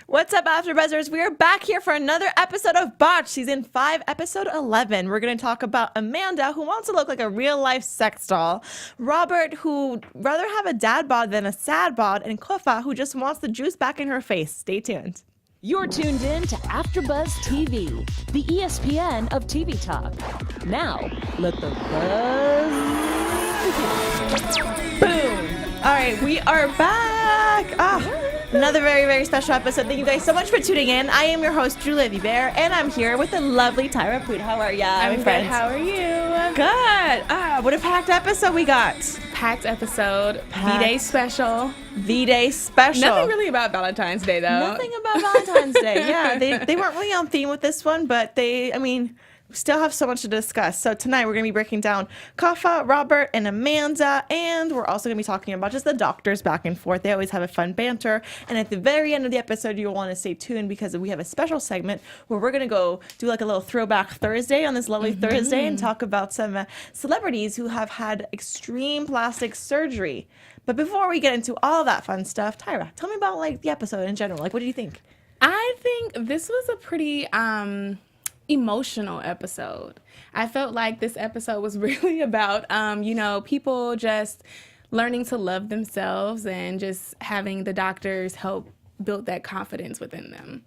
What's up, AfterBuzzers? We are back here for another episode of Botched, Season 5, Episode 11. We're going to talk about Amanda, who wants to look like a real-life sex doll, Robert, who'd rather have a dad bod than a sad bod, and Kofa, who just wants the juice back in her face. Stay tuned. You're tuned in to AfterBuzz TV, the ESPN of TV talk. Now, let the buzz begin. Boom! All right, we are back. Another very, very special episode. Thank you guys so much for tuning in. I am your host, Juliet, Vibert, and I'm here with the lovely Tyra, Prude. How are ya? I'm good. How are you? Good. What a packed episode we got. Packed episode. V-Day special. V-Day special. Nothing really about Valentine's Day, though. Nothing about Valentine's Day. Yeah, they weren't really on theme with this one, but we still have so much to discuss. So tonight we're going to be breaking down Kofa, Robert, and Amanda, and we're also going to be talking about just the doctors back and forth. They always have a fun banter, and at the very end of the episode, you'll want to stay tuned because we have a special segment where we're going to go do like a little throwback Thursday on this lovely Thursday and talk about some celebrities who have had extreme plastic surgery. But before we get into all that fun stuff, Tyra, tell me about like the episode in general. Like, what do you think? I think this was a pretty emotional episode. I felt like this episode was really about, people just learning to love themselves and just having the doctors help build that confidence within them.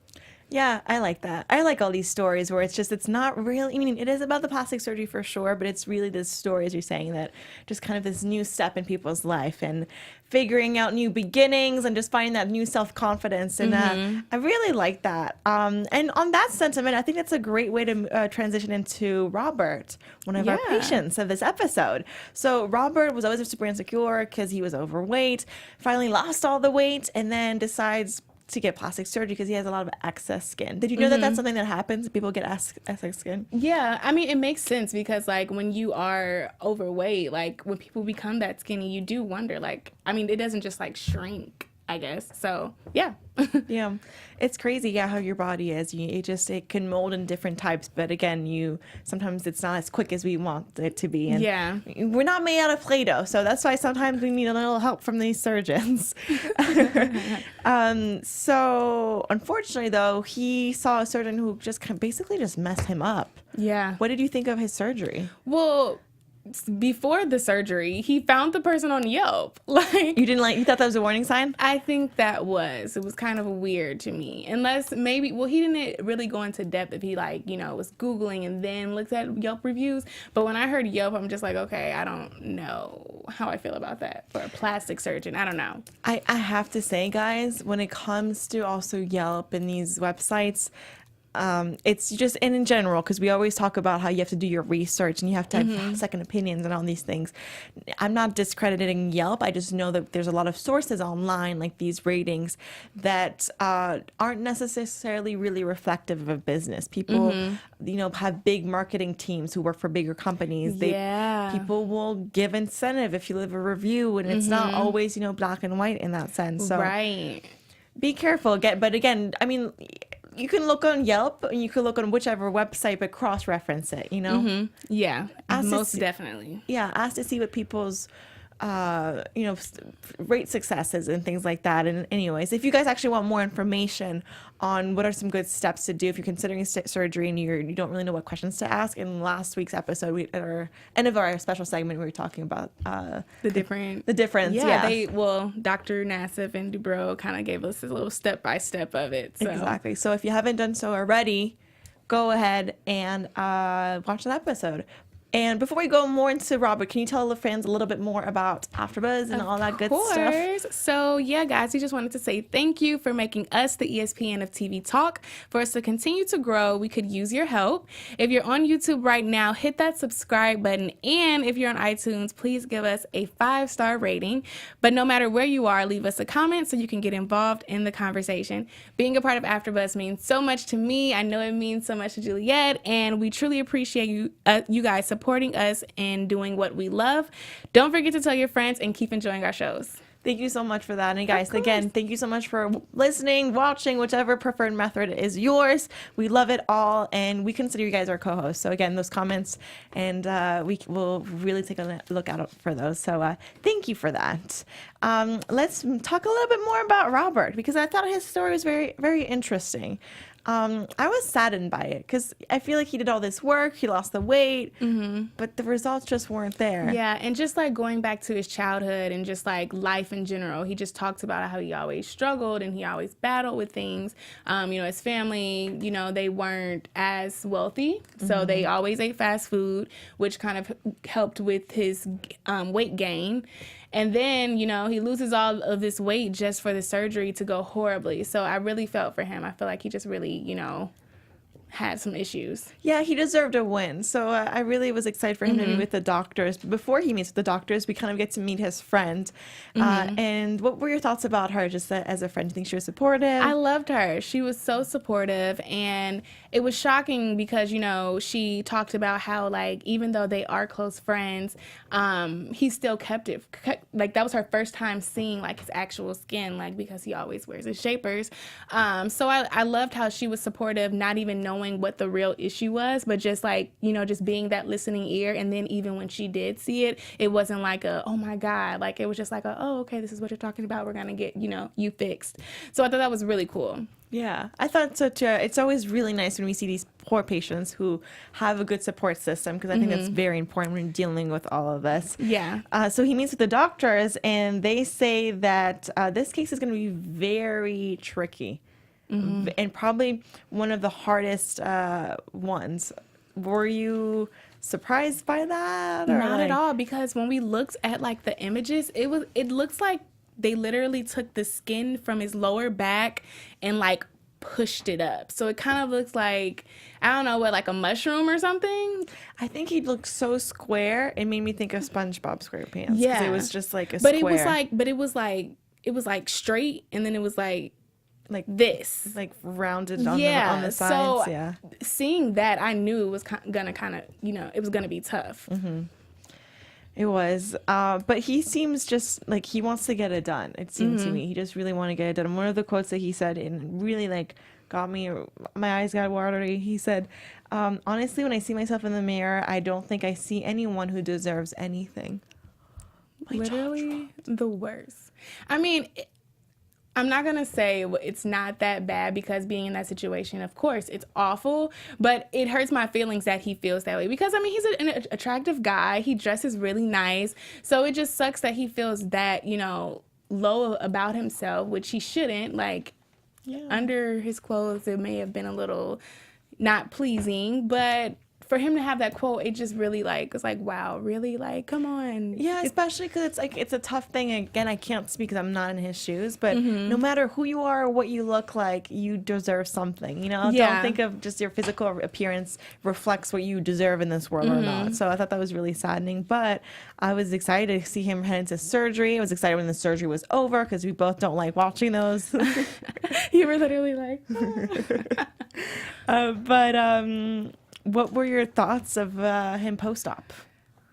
Yeah, I like that. I like all these stories where it's not really, it is about the plastic surgery for sure, but it's really this story, as you're saying, that just kind of this new step in people's life and figuring out new beginnings and just finding that new self-confidence. And I really like that. And on that sentiment, I think that's a great way to transition into Robert, one of our patients of this episode. So Robert was always super insecure because he was overweight, finally lost all the weight, and then decides to get plastic surgery because he has a lot of excess skin. Did you know that that's something that happens? People get excess skin? Yeah, it makes sense because like when you are overweight, like when people become that skinny, you do wonder it doesn't just like shrink, I guess. So yeah. Yeah, it's crazy. Yeah, how your body is. It can mold in different types, but again, sometimes it's not as quick as we want it to be. And we're not made out of Play-Doh, so that's why sometimes we need a little help from these surgeons. So unfortunately, though, he saw a surgeon who just basically just messed him up. Yeah. What did you think of his surgery? Well, before the surgery, he found the person on Yelp. You thought that was a warning sign? I think it was kind of weird to me. Unless maybe, he didn't really go into depth if he was Googling and then looked at Yelp reviews. But when I heard Yelp, I'm just like, okay, I don't know how I feel about that for a plastic surgeon. I don't know. I have to say, guys, when it comes to also Yelp and these websites, it's just, and in general, because we always talk about how you have to do your research and you have to have second opinions and all these things. I'm not discrediting Yelp. I just know that there's a lot of sources online, like these ratings, that aren't necessarily really reflective of a business. People, have big marketing teams who work for bigger companies. People will give incentive if you leave a review, and it's not always, black and white in that sense. So right. Be careful. But again, you can look on Yelp and you can look on whichever website, but cross-reference it, Yeah, most definitely. Yeah, ask to see what people's, rate successes and things like that. And anyways, if you guys actually want more information on what are some good steps to do if you're considering surgery and you don't really know what questions to ask, in last week's episode, at our end of our special segment, we were talking about the difference. Yeah. Dr. Nassif and Dubrow kind of gave us a little step-by-step of it. So. Exactly. So if you haven't done so already, go ahead and watch that episode. And before we go more into Robert, can you tell the fans a little bit more about AfterBuzz and all that good stuff? So, yeah, guys, we just wanted to say thank you for making us the ESPN of TV talk. For us to continue to grow, we could use your help. If you're on YouTube right now, hit that subscribe button. And if you're on iTunes, please give us a 5-star rating. But no matter where you are, leave us a comment so you can get involved in the conversation. Being a part of AfterBuzz means so much to me. I know it means so much to Juliet. And we truly appreciate you guys supporting us and doing what we love. Don't forget to tell your friends and keep enjoying our shows. Thank you so much for that. And guys, again, thank you so much for listening, watching, whichever preferred method is yours. We love it all, and we consider you guys our co-hosts. So again, those comments, and we will really take a look out for those. So thank you for that. Let's talk a little bit more about Robert, because I thought his story was very, very interesting. I was saddened by it because I feel like he did all this work, he lost the weight, but the results just weren't there. Yeah, and just like going back to his childhood and just like life in general, he just talks about how he always struggled and he always battled with things. His family, they weren't as wealthy, so they always ate fast food, which kind of helped with his weight gain. And then, he loses all of this weight just for the surgery to go horribly. So I really felt for him. I feel like he just really, had some issues. Yeah, he deserved a win. So I really was excited for him to meet with the doctors. But before he meets with the doctors, we kind of get to meet his friend. And what were your thoughts about her just as a friend? Do you think she was supportive? I loved her. She was so supportive. And it was shocking because, she talked about how, like, even though they are close friends, he still kept it. Like, that was her first time seeing, like, his actual skin, like, because he always wears his shapers. So I loved how she was supportive, not even knowing what the real issue was, but just like, just being that listening ear. And then even when she did see it, it wasn't like oh my God, like it was just like oh, okay, this is what you're talking about. We're going to get, you fixed. So I thought that was really cool. Yeah, I thought so too. It's always really nice when we see these poor patients who have a good support system, because I think that's very important when dealing with all of this. Yeah. So he meets with the doctors and they say that this case is going to be very tricky. And probably one of the hardest ones. Were you surprised by that? Or Not at all, because when we looked at like the images, it looks like they literally took the skin from his lower back and like pushed it up. So it kind of looks like, I don't know what, like a mushroom or something. I think he looked so square. It made me think of SpongeBob SquarePants. Yeah. Because it was just like a But square. it was like straight, and then it was like this, like rounded on the sides. So yeah, seeing that, I knew it was gonna kind of, it was gonna be tough. It was. But he seems just like he wants to get it done. It seems to me he just really want to get it done. And one of the quotes that he said, and really like got me, my eyes got watery. He said, "Honestly, when I see myself in the mirror, I don't think I see anyone who deserves anything." Literally the worst. I mean, I'm not going to say it's not that bad, because being in that situation, of course, it's awful, but it hurts my feelings that he feels that way, because, I mean, he's an attractive guy. He dresses really nice. So it just sucks that he feels that, low about himself, which he shouldn't. Like, under his clothes, it may have been a little not pleasing, but for him to have that quote, it just really was like, wow, really? Like, come on. Yeah, especially because it's a tough thing. Again, I can't speak because I'm not in his shoes, but no matter who you are or what you look like, you deserve something. Don't think of just your physical appearance reflects what you deserve in this world or not. So I thought that was really saddening, but I was excited to see him head into surgery. I was excited when the surgery was over, because we both don't like watching those. You were literally like, what were your thoughts of him post-op?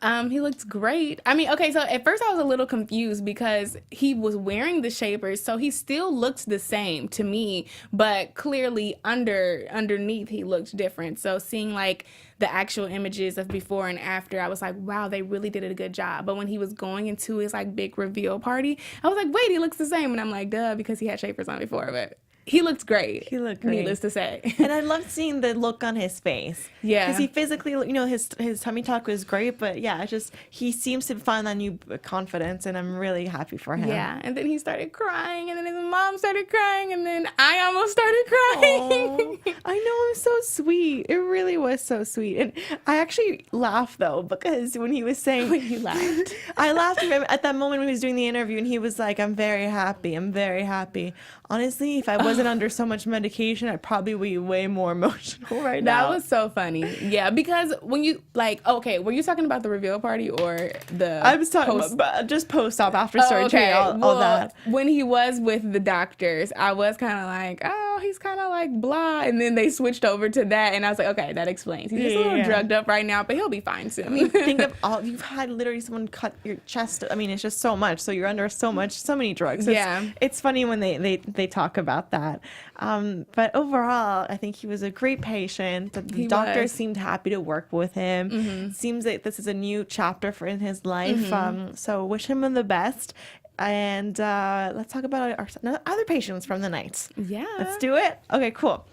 He looked great. I mean, okay, so at first I was a little confused because he was wearing the shapers, so he still looked the same to me, but clearly underneath he looked different. So seeing like the actual images of before and after, I was like, wow, they really did a good job. But when he was going into his like big reveal party, I was like, wait, he looks the same. And I'm like, duh, because he had shapers on before, but he looked great. He looked great. Needless to say. And I loved seeing the look on his face. Yeah. Because he physically, his tummy talk was great, but yeah, it's just, he seems to find that new confidence, and I'm really happy for him. Yeah. And then he started crying, and then his mom started crying, and then I almost started crying. Aww. I know, it was so sweet. It really was so sweet. And I actually laughed, though, because when he was saying... When you laughed? I laughed at that moment when he was doing the interview, and he was like, I'm very happy. I'm very happy. Honestly, if I wasn't under so much medication, I'd probably be way more emotional right now. That was so funny. Yeah, because when you, okay, were you talking about the reveal party or the I was talking about just post-op, after surgery, all that. When he was with the doctors, I was kind of like, oh, he's kind of like blah. And then they switched over to that, and I was like, okay, that explains. He's just a little drugged up right now, but he'll be fine soon. I mean, think of you've had literally someone cut your chest. I mean, it's just so much. So you're under so many drugs. It's funny when they talk about that. But overall, I think he was a great patient. The doctors seemed happy to work with him. Seems like this is a new chapter in his life. So wish him the best. And let's talk about our other patients from the night. Yeah. Let's do it. Okay, cool.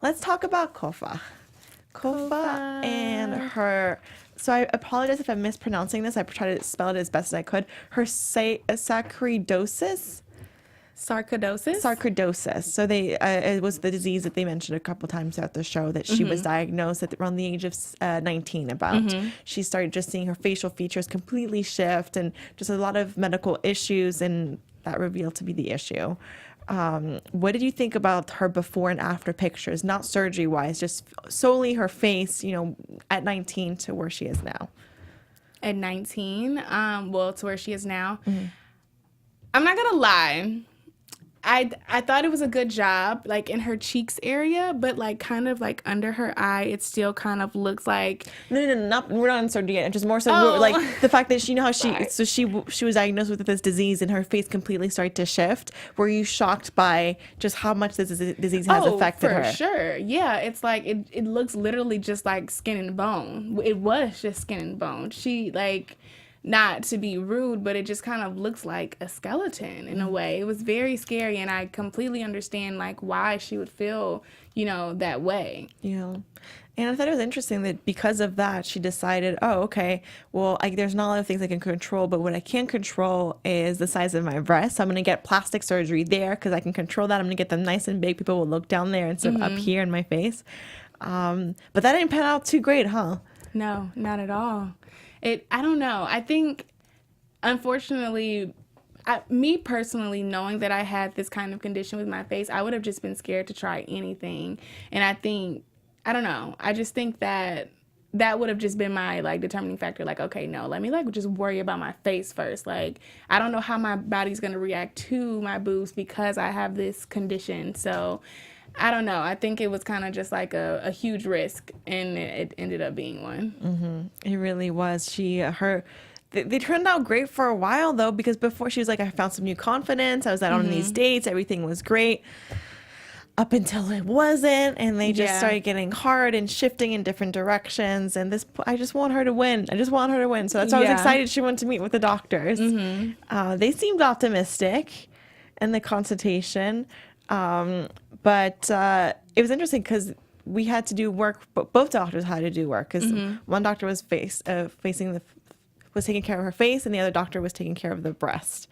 Let's talk about Kofa. Kofa and her. So I apologize if I'm mispronouncing this. I tried to spell it as best as I could. Her sarcoidosis. Sarcoidosis. So it was the disease that they mentioned a couple times throughout the show that she was diagnosed at around the age of 19 about. She started just seeing her facial features completely shift and just a lot of medical issues, and that revealed to be the issue. What did you think about her before and after pictures? Not surgery wise, just solely her face, at 19 to where she is now. At 19, to where she is now. I'm not going to lie. I thought it was a good job, like in her cheeks area, but like kind of like under her eye, it still kind of looks like. No, we're not on surgery yet. Just more so like the fact that she was diagnosed with this disease and her face completely started to shift. Were you shocked by just how much this disease has affected her? For sure. Yeah, it's like it looks literally just like skin and bone. It was just skin and bone. She like. Not to be rude, but it just kind of looks like a skeleton in a way. It was very scary, and I completely understand like why she would feel, that way. Yeah. And I thought it was interesting that because of that, she decided, there's not a lot of things I can control, but what I can control is the size of my breasts. So I'm going to get plastic surgery there because I can control that. I'm going to get them nice and big. People will look down there instead of up here in my face. But that didn't pan out too great, huh? No, not at all. I don't know. I think, unfortunately, me personally, knowing that I had this kind of condition with my face, I would have just been scared to try anything. And I don't know. I just think that would have just been my, like, determining factor. Like, okay, no, let me, like, just worry about my face first. Like, I don't know how my body's going to react to my boobs because I have this condition. So I don't know. I think it was kind of just like a huge risk, and it ended up being one. It really was. They turned out great for a while, though, because before she was like, I found some new confidence. I was out on these dates. Everything was great. Up until it wasn't, and they just started getting hard and shifting in different directions. And I just want her to win. So that's why I was excited she went to meet with the doctors. They seemed optimistic in the consultation. But it was interesting because we had to do work, but both doctors had to do work because one doctor was taking care of her face, and the other doctor was taking care of the breast.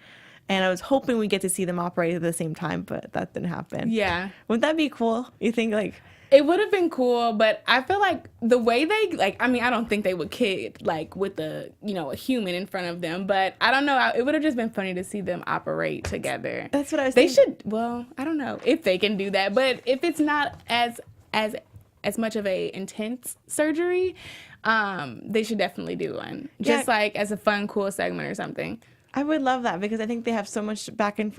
And I was hoping we get to see them operate at the same time, but that didn't happen. Yeah. Wouldn't that be cool? You think It would have been cool, but I feel like the way they, I don't think they would kid, with a human in front of them, but I don't know. It would have just been funny to see them operate together. That's what I was thinking. They should, I don't know if they can do that, but if it's not as much of a intense surgery, they should definitely do one. Just as a fun, cool segment or something. I would love that because I think they have so much back and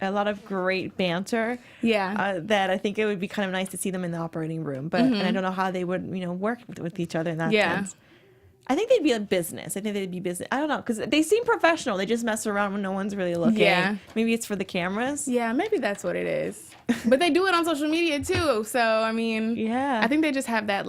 a lot of great banter. Yeah. That I think it would be kind of nice to see them in the operating room, but and I don't know how they would work with each other in that sense. I think they'd be a business. I don't know because they seem professional. They just mess around when no one's really looking. Yeah. Maybe it's for the cameras. Yeah, maybe that's what it is. But they do it on social media too. So I think they just have that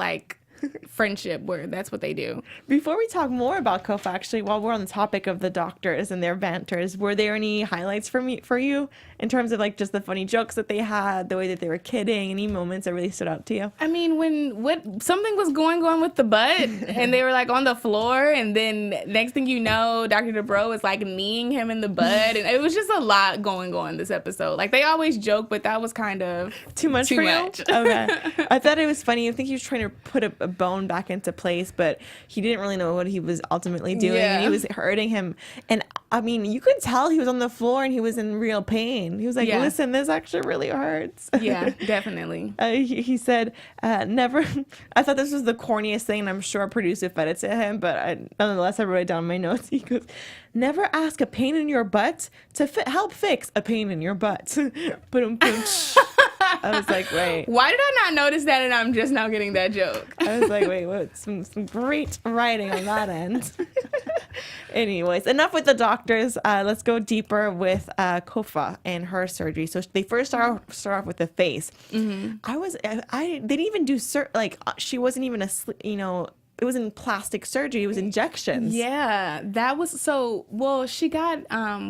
friendship where that's what they do. Before we talk more about Kofa, actually, while we're on the topic of the doctors and their banters, were there any highlights for you in terms of just the funny jokes that they had, the way that they were kidding, any moments that really stood out to you? When something was going on with the butt and they were on the floor, and then next thing you know, Dr. Dubrow was kneeing him in the butt, and it was just a lot going on this episode. They always joke, but that was kind of too much for you? Okay. I thought it was funny. I think he was trying to put a bone back into place, but he didn't really know what he was ultimately doing, and he was hurting him. And you could tell he was on the floor and he was in real pain. He was like, listen, this actually really hurts. Yeah, definitely. He said, never, I thought this was the corniest thing, and I'm sure a producer fed it to him, but nonetheless, I wrote it down in my notes. He goes, never ask a pain in your butt to help fix a pain in your butt. I was like, wait. Why did I not notice that, and I'm just now getting that joke? I was like, wait, what? Some great writing on that end. Anyways, enough with the doctors. Let's go deeper with Kofa and her surgery. So they first start off with the face. They didn't even do she wasn't even it wasn't plastic surgery, it was injections. Yeah, that was so. Well, she got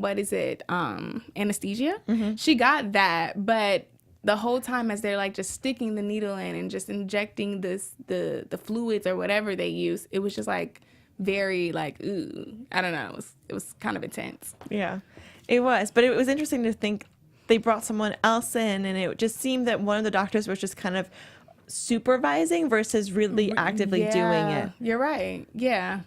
what is it? Anesthesia. She got that, but the whole time as they're like just sticking the needle in and just injecting the fluids or whatever they use, it was just like very like, ooh, I don't know. It was kind of intense. Yeah, it was. But it was interesting to think they brought someone else in, and it just seemed that one of the doctors was just kind of supervising versus really actively doing it. You're right. Yeah.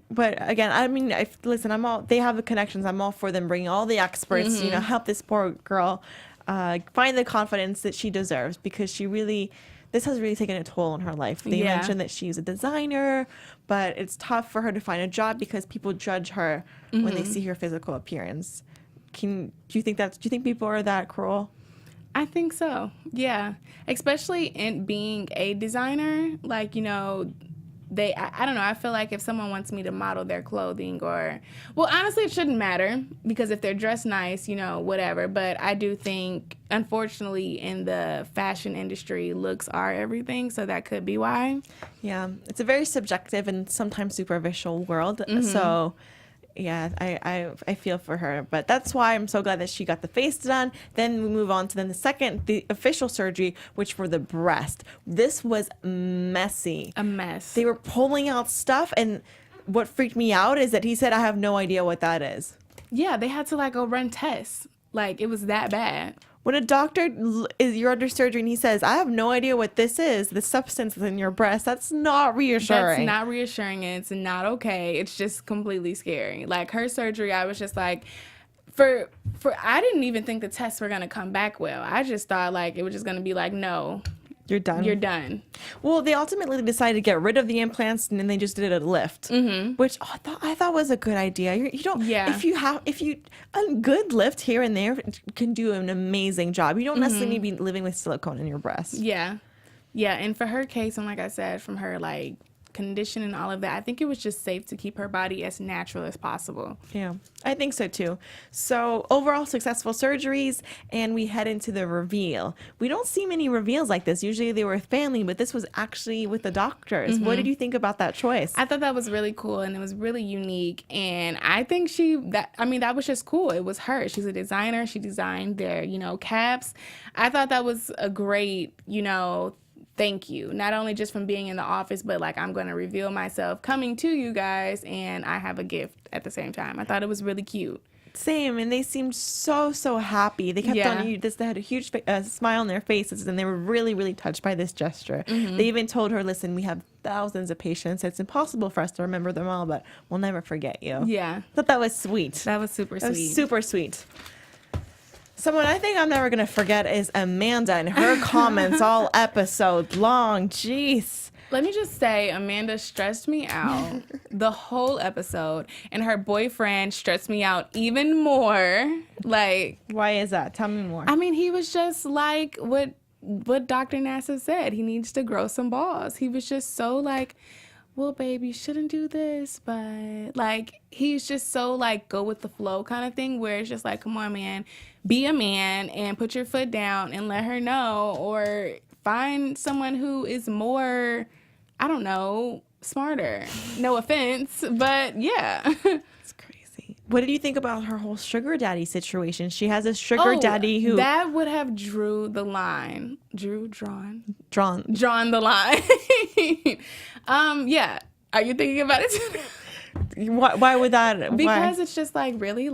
But again, I mean, they have the connections. I'm all for them bringing all the experts, help this poor girl find the confidence that she deserves, because this has really taken a toll on her life. They mentioned that she's a designer, but it's tough for her to find a job because people judge her when they see her physical appearance. Do you think people are that cruel? I think so. Yeah. Especially in being a designer, like, I don't know. I feel like if someone wants me to model their clothing well, honestly, it shouldn't matter, because if they're dressed nice, whatever. But I do think, unfortunately, in the fashion industry, looks are everything. So that could be why. Yeah. It's a very subjective and sometimes superficial world. So yeah, I feel for her, but that's why I'm so glad that she got the face done. Then we move on to the official surgery, which for the breast. This was messy. A mess. They were pulling out stuff, and what freaked me out is that he said, I have no idea what that is. Yeah, they had to go run tests. Like, it was that bad. When a doctor you're under surgery and he says, I have no idea what this is, the substance in your breast, that's not reassuring. That's not reassuring. It's not okay. It's just completely scary. Like, her surgery, I was just like, I didn't even think the tests were going to come back well. I just thought it was just going to be like, no. You're done. You're done. Well, they ultimately decided to get rid of the implants, and then they just did a lift, which I thought was a good idea. You don't. Yeah. If you a good lift here and there can do an amazing job. You don't necessarily need to be living with silicone in your breast. Yeah, yeah. And for her case, and like I said, from her condition and all of that, I think it was just safe to keep her body as natural as possible. Yeah, I think so too. So overall successful surgeries, and we head into the reveal. We don't see many reveals like this. Usually they were with family, but this was actually with the doctors. What did you think about that choice? I thought that was really cool, and it was really unique, and I think that was just cool. It was her. She's a designer. She designed their, caps. I thought that was a great, thank you. Not only just from being in the office, but I'm going to reveal myself coming to you guys, and I have a gift at the same time. I thought it was really cute. Same, and they seemed so happy. They kept on you. They had a huge smile on their faces, and they were really, really touched by this gesture. They even told her, "Listen, we have thousands of patients. It's impossible for us to remember them all, but we'll never forget you." Yeah, I thought that was sweet. That was super sweet. Was super sweet. Someone I think I'm never going to forget is Amanda and her comments all episode long. Jeez. Let me just say, Amanda stressed me out the whole episode, and her boyfriend stressed me out even more. Why is that? Tell me more. I mean, he was just like what Dr. Nassif said. He needs to grow some balls. He was just so well, babe, you shouldn't do this, but he's just so go with the flow kind of thing, where it's just come on, man, be a man and put your foot down and let her know, or find someone who is more, I don't know, smarter. No offense, but yeah. It's crazy. What did you think about her whole sugar daddy situation? She has a sugar daddy who that would have drawn the line. Yeah. Are you thinking about it? Why would that? Because it's just really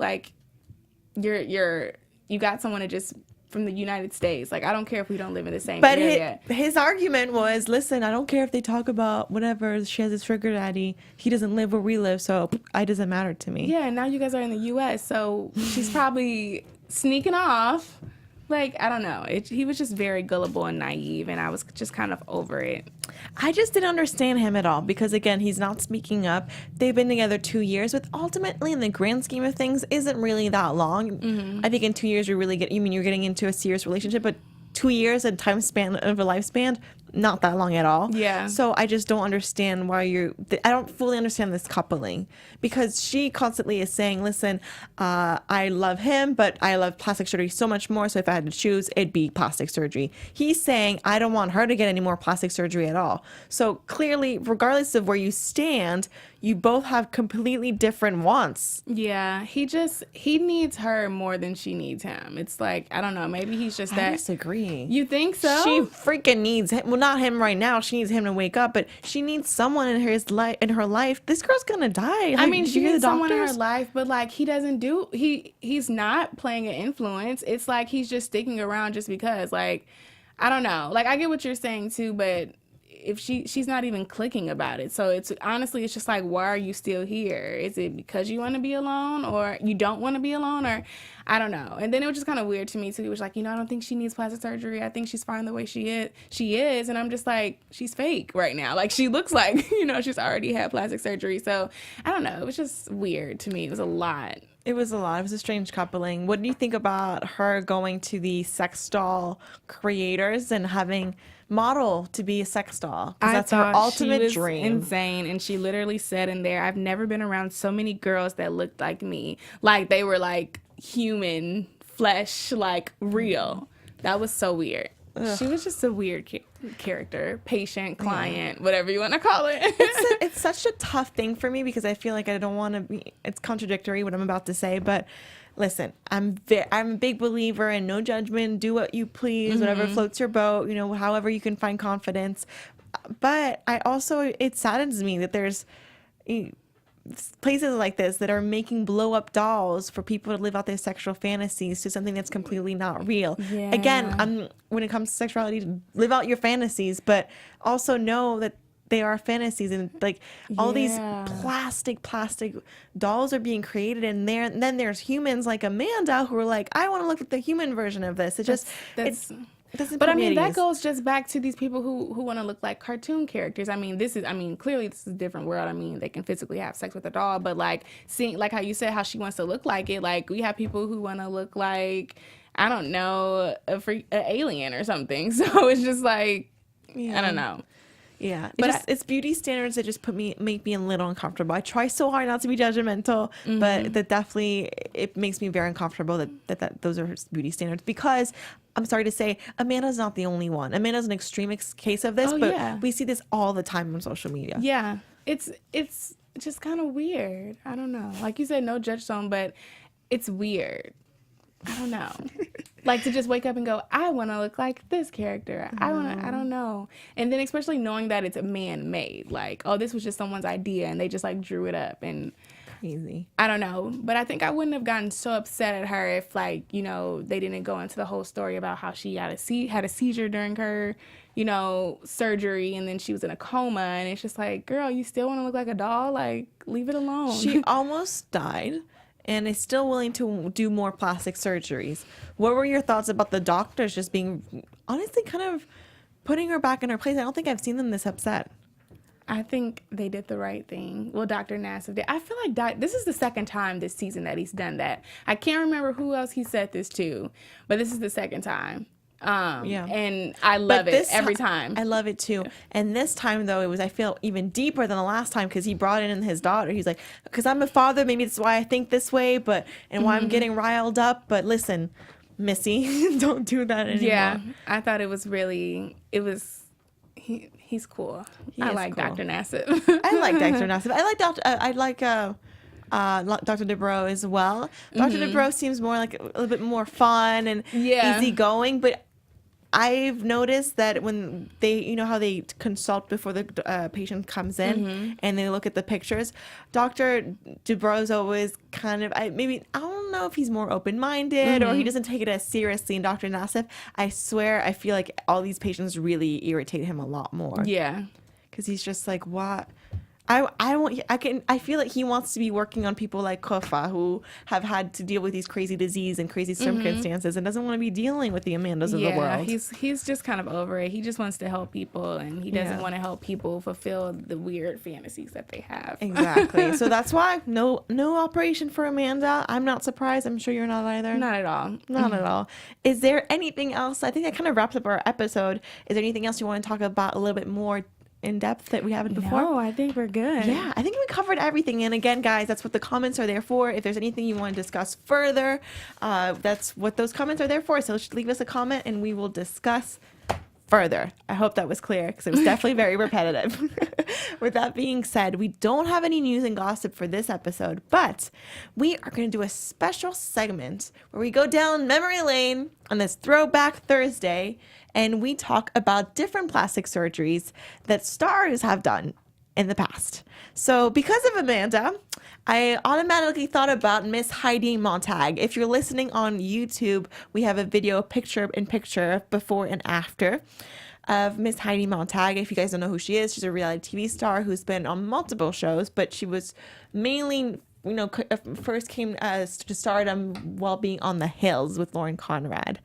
you got someone to just from the United States. I don't care if we don't live in the same area. But his argument was, listen, I don't care if they talk about whatever. She has a sugar daddy. He doesn't live where we live, so it doesn't matter to me. Yeah, now you guys are in the U.S., so she's probably sneaking off. I don't know. He was just very gullible and naive, and I was just kind of over it. I just didn't understand him at all because, again, he's not speaking up. They've been together 2 years, but ultimately, in the grand scheme of things, isn't really that long. I think in 2 years, you're getting into a serious relationship, but 2 years and time span of a lifespan, not that long at all. Yeah. So I just don't understand why I don't fully understand this coupling, because she constantly is saying, listen, I love him, but I love plastic surgery so much more. So if I had to choose, it'd be plastic surgery. He's saying, I don't want her to get any more plastic surgery at all. So clearly, regardless of where you stand, you both have completely different wants. Yeah, he needs her more than she needs him. It's like, I don't know, maybe he's just that. I disagree. You think so? She freaking needs him. Well, not him right now. She needs him to wake up, but she needs someone in her life. This girl's gonna die. I mean, did she you hear needs the someone in her doctors? life, but like he's not playing an influence. It's like he's just sticking around just because. Like, I don't know. Like, I get what you're saying too, but if she's not even clicking about it. So it's just like, why are you still here? Is it because you want to be alone, or you don't want to be alone, or I don't know. And then it was just kind of weird to me too. It was like, I don't think she needs plastic surgery. I think she's fine the way she is. And I'm just like, she's fake right now. Like, she looks like, she's already had plastic surgery. So I don't know. It was just weird to me. It was a lot. It was a lot. It was a strange coupling. What do you think about her going to the sex doll creators and having model to be a sex doll? Because that's her ultimate she was dream. Insane. And she literally said in there, I've never been around so many girls that looked like me. Like, they were like human flesh, like real. That was so weird. Ugh. She was just a weird character, patient, client, whatever you want to call it. It's such a tough thing for me, because I feel like I don't want to be, it's contradictory what I'm about to say, but listen, I'm a big believer in no judgment, do what you please, whatever floats your boat, however you can find confidence. But it saddens me that there's places like this that are making blow up dolls for people to live out their sexual fantasies to something that's completely not real. Yeah. Again, when it comes to sexuality, live out your fantasies, but also know that they are fantasies, and like all these plastic dolls are being created, and then there's humans like Amanda who are like, I want to look at the human version of this. But I mean, that goes just back to these people who want to look like cartoon characters. Clearly this is a different world. I mean, they can physically have sex with a doll, but like seeing, like how you said, how she wants to look like it. Like, we have people who want to look like, I don't know, an alien or something. So it's just like, I don't know. Yeah, but it's beauty standards that just make me a little uncomfortable. I try so hard not to be judgmental, but that definitely, it makes me very uncomfortable that those are beauty standards, because I'm sorry to say, Amanda's not the only one. Amanda's an extreme case of this, we see this all the time on social media. Yeah, it's just kind of weird. I don't know. Like you said, no judge zone, but it's weird. I don't know. Like, to just wake up and go, I want to look like this character. I don't know. And then especially knowing that it's man-made. Like, oh, this was just someone's idea and they just like drew it up. And crazy. I don't know. But I think I wouldn't have gotten so upset at her if, like, they didn't go into the whole story about how she had a seizure during her, surgery, and then she was in a coma. And it's just like, girl, you still want to look like a doll? Like, leave it alone. She almost died and is still willing to do more plastic surgeries. What were your thoughts about the doctors just being, honestly, kind of putting her back in her place? I don't think I've seen them this upset. I think they did the right thing. Well, Dr. Nassif did. I feel like this is the second time this season that he's done that. I can't remember who else he said this to, but this is the second time. And I love it every time. I love it too. And this time, though, I feel even deeper than the last time, because he brought in his daughter. He's like, because I'm a father, maybe that's why I think this way, and why I'm getting riled up. But listen, Missy, don't do that anymore. Yeah, I thought it was he's cool. I like cool. Dr. Nassif. I like Dr. Nassif. I like Dr. Dubrow as well. Dr. Dubrow seems more like a little bit more fun and easygoing, but I've noticed that when they, how they consult before the patient comes in and they look at the pictures, Dr. Dubrow's always kind of, I don't know if he's more open-minded or he doesn't take it as seriously. And Dr. Nassif, I swear, I feel like all these patients really irritate him a lot more. Yeah. Because he's just like, what? I feel like he wants to be working on people like Kofa who have had to deal with these crazy disease and crazy circumstances and doesn't want to be dealing with the Amandas of the world. He's just kind of over it. He just wants to help people, and he doesn't want to help people fulfill the weird fantasies that they have. Exactly. So that's why no operation for Amanda. I'm not surprised. I'm sure you're not either. Not at all. Not at all. Is there anything else? I think that kind of wraps up our episode. Is there anything else you want to talk about a little bit more in depth that we haven't before? No, I think we're good. Yeah, I think we covered everything. And again, guys, that's what the comments are there for. If there's anything you want to discuss further, that's what those comments are there for. So just leave us a comment and we will discuss further. I hope that was clear because it was definitely very repetitive. With that being said, we don't have any news and gossip for this episode, but we are going to do a special segment where we go down memory lane on this Throwback Thursday and we talk about different plastic surgeries that stars have done in the past. So because of Amanda, I automatically thought about Miss Heidi Montag. If you're listening on YouTube, we have a video picture before and after of Miss Heidi Montag. If you guys don't know who she is, she's a reality TV star who's been on multiple shows, but she was mainly, first came to stardom while being on The Hills with Lauren Conrad.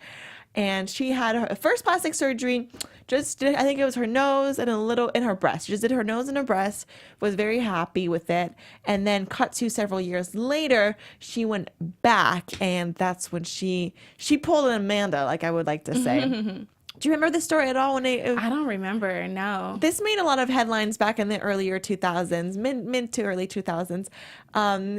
And she had her first plastic surgery, I think it was her nose and a little in her breast. She just did her nose and her breast, was very happy with it. And then cut to several years later, she went back and that's when she pulled an Amanda, like I would like to say. Do you remember this story at all? I don't remember, no. This made a lot of headlines back in the earlier 2000s, mid to early 2000s.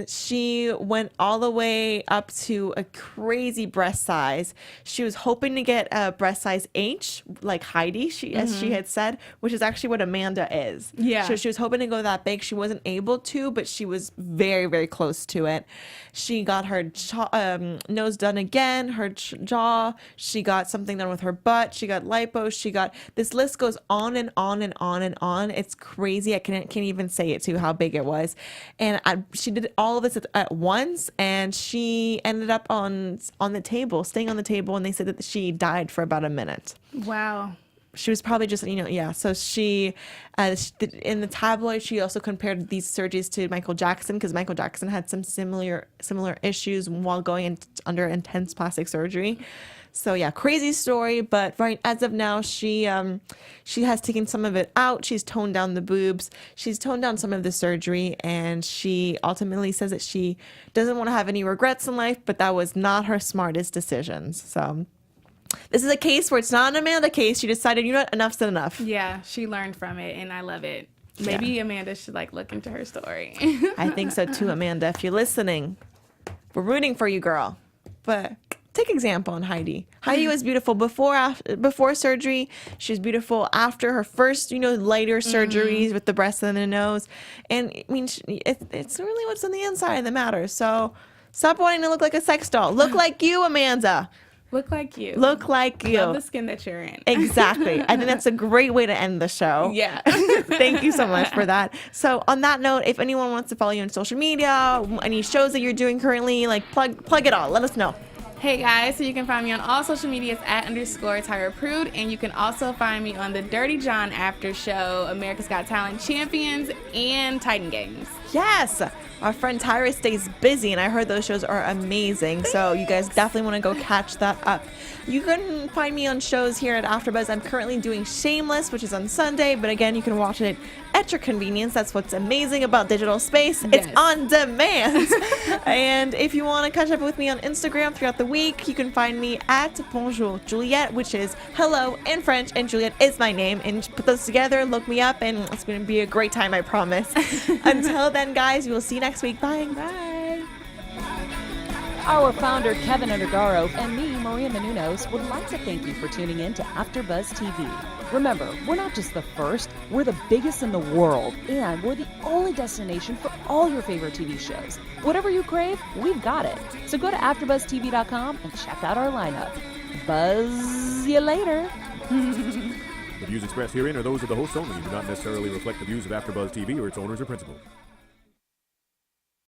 She went all the way up to a crazy breast size. She was hoping to get a breast size H, like Heidi, as she had said, which is actually what Amanda is. Yeah. So she was hoping to go that big. She wasn't able to, but she was very, very close to it. She got her nose done again, her jaw. She got something done with her butt. She got lipo. This list goes on and on and on and on. It's crazy. I can't even say it to how big it was. And she did all of this at once, and she ended up on the table, staying on the table, and they said that she died for about a minute. Wow. She was probably just, so she, in the tabloid, she also compared these surgeries to Michael Jackson because Michael Jackson had some similar issues while going under intense plastic surgery. So yeah, crazy story, but right as of now, she has taken some of it out. She's toned down the boobs. She's toned down some of the surgery, and she ultimately says that she doesn't want to have any regrets in life, but that was not her smartest decisions. So this is a case where it's not an Amanda case. She decided, enough's enough. Yeah, she learned from it, and I love it. Maybe Amanda should look into her story. I think so too, Amanda. If you're listening, we're rooting for you, girl. But take example on Heidi. Heidi was beautiful before surgery. She was beautiful after her first, lighter surgeries with the breast and the nose. And I mean, it's really what's on the inside that matters. So stop wanting to look like a sex doll. Look like you, Amanda. Look like you. Look like you. Love the skin that you're in. Exactly. I think that's a great way to end the show. Yeah. Thank you so much for that. So on that note, if anyone wants to follow you on social media, any shows that you're doing currently, plug it all. Let us know. Hey guys, so you can find me on all social medias at _Tyra Prude, and you can also find me on the Dirty John After Show, America's Got Talent Champions, and Titan Games. Yes, our friend Tyra stays busy, and I heard those shows are amazing. So you guys definitely want to go catch that up. You can find me on shows here at AfterBuzz. I'm currently doing Shameless, which is on Sunday, but again, you can watch it at your convenience. That's what's amazing about digital space. Yes. It's on demand. And if you want to catch up with me on Instagram throughout the week, you can find me at Bonjour Juliet, which is hello in French, and Juliet is my name. And put those together, look me up, and it's going to be a great time, I promise. Until then, guys, we will see you next week. Bye. Bye. Our founder, Kevin Undergaro, and me, Maria Menounos, would like to thank you for tuning in to AfterBuzz TV. Remember, we're not just the first, we're the biggest in the world, and we're the only destination for all your favorite TV shows. Whatever you crave, we've got it. So go to AfterBuzzTV.com and check out our lineup. Buzz you later. The views expressed herein are those of the hosts only and do not necessarily reflect the views of AfterBuzz TV or its owners or principals.